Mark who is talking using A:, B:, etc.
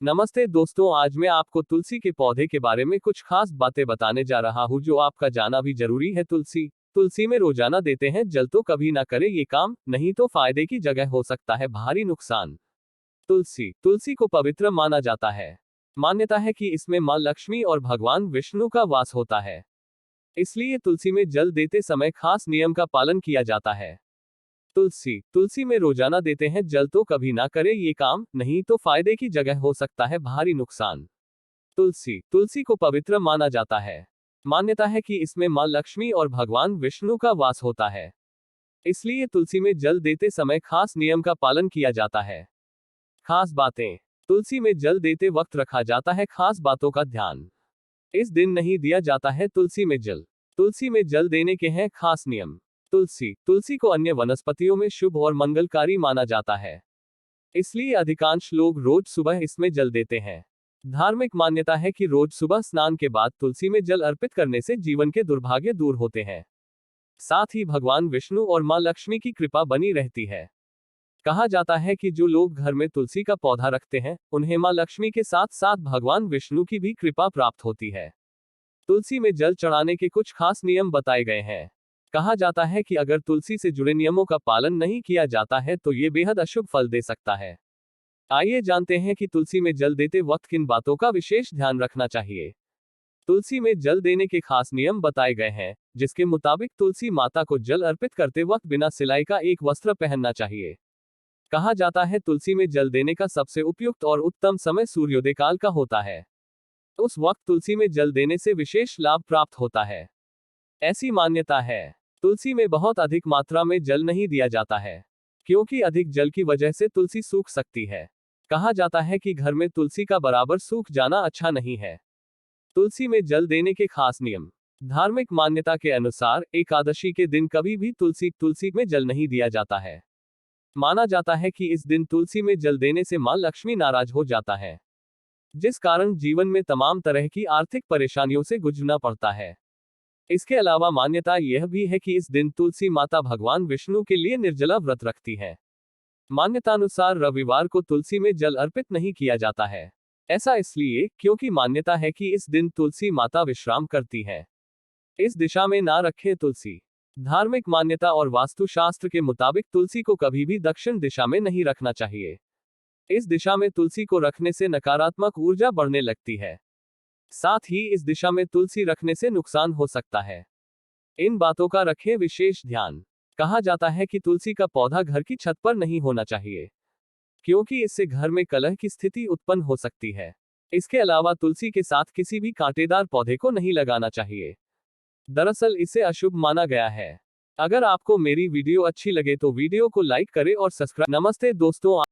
A: नमस्ते दोस्तों, आज मैं आपको तुलसी के पौधे के बारे में कुछ खास बातें बताने जा रहा हूँ जो आपका जाना भी जरूरी है। तुलसी में रोजाना देते हैं जल तो कभी ना करे ये काम, नहीं तो फायदे की जगह हो सकता है भारी नुकसान। तुलसी को पवित्र माना जाता है। मान्यता है कि इसमें मां लक्ष्मी और भगवान विष्णु का वास होता है। इसलिए तुलसी में जल देते समय खास नियम का पालन किया जाता है। तुलसी में रोजाना देते हैं जल तो कभी ना करे ये काम, नहीं तो फायदे की जगह हो सकता है भारी नुकसान। तुलसी को पवित्र माना जाता है। मान्यता है कि इसमें मां लक्ष्मी और भगवान विष्णु का वास होता है। इसलिए तुलसी में जल देते समय खास नियम का पालन किया जाता है। खास बातें। तुलसी में जल देते वक्त रखा जाता है खास बातों का ध्यान। इस दिन नहीं दिया जाता है तुलसी में जल। तुलसी में जल देने के हैं खास नियम। तुलसी को अन्य वनस्पतियों में शुभ और मंगलकारी माना जाता है। इसलिए अधिकांश लोग रोज सुबह इसमें जल देते हैं। धार्मिक मान्यता है कि रोज सुबह स्नान के बाद तुलसी में जल अर्पित करने से जीवन के दुर्भाग्य दूर होते हैं। साथ ही भगवान विष्णु और मां लक्ष्मी की कृपा बनी रहती है। कहा जाता है कि जो लोग घर में तुलसी का पौधा रखते हैं, उन्हें मां लक्ष्मी के साथ साथ भगवान विष्णु की भी कृपा प्राप्त होती है। तुलसी में जल चढ़ाने के कुछ खास नियम बताए गए हैं। कहा जाता है कि अगर तुलसी से जुड़े नियमों का पालन नहीं किया जाता है तो ये बेहद अशुभ फल दे सकता है। आइए जानते हैं कि तुलसी में जल देते वक्त किन बातों का विशेष ध्यान रखना चाहिए। तुलसी में जल देने के खास नियम बताए गए हैं, जिसके मुताबिक तुलसी माता को जल अर्पित करते वक्त बिना सिलाई का एक वस्त्र पहनना चाहिए। कहा जाता है तुलसी में जल देने का सबसे उपयुक्त और उत्तम समय सूर्योदय काल का होता है। उस वक्त तुलसी में जल देने से विशेष लाभ प्राप्त होता है। ऐसी मान्यता है। तुलसी में बहुत अधिक मात्रा में जल नहीं दिया जाता है, क्योंकि अधिक जल की वजह से तुलसी सूख सकती है। कहा जाता है कि घर में तुलसी का बराबर सूख जाना अच्छा नहीं है। तुलसी में जल देने के खास नियम। धार्मिक मान्यता के अनुसार एकादशी के दिन कभी भी तुलसी में जल नहीं दिया जाता है। माना जाता है कि इस दिन तुलसी में जल देने से मां लक्ष्मी नाराज हो जाता है, जिस कारण जीवन में तमाम तरह की आर्थिक परेशानियों से गुजरना पड़ता है। इसके अलावा मान्यता यह भी है कि इस दिन तुलसी माता भगवान विष्णु के लिए निर्जला व्रत रखती है। मान्यतानुसार रविवार को तुलसी में जल अर्पित नहीं किया जाता है। ऐसा इसलिए क्योंकि मान्यता है कि इस दिन तुलसी माता विश्राम करती है। इस दिशा में ना रखें तुलसी। धार्मिक मान्यता और वास्तुशास्त्र के मुताबिक तुलसी को कभी भी दक्षिण दिशा में नहीं रखना चाहिए। इस दिशा में तुलसी को रखने से नकारात्मक ऊर्जा बढ़ने लगती है। साथ ही इस दिशा में तुलसी रखने से नुकसान हो सकता है। इन बातों का रखें विशेष ध्यान। कहा जाता है कि तुलसी का पौधा घर की छत पर नहीं होना चाहिए, क्योंकि इससे घर में कलह की स्थिति उत्पन्न हो सकती है। इसके अलावा तुलसी के साथ किसी भी कांटेदार पौधे को नहीं लगाना चाहिए। दरअसल इसे अशुभ माना गया है। अगर आपको मेरी वीडियो अच्छी लगे तो वीडियो को लाइक करें और सब्सक्राइब। नमस्ते दोस्तों।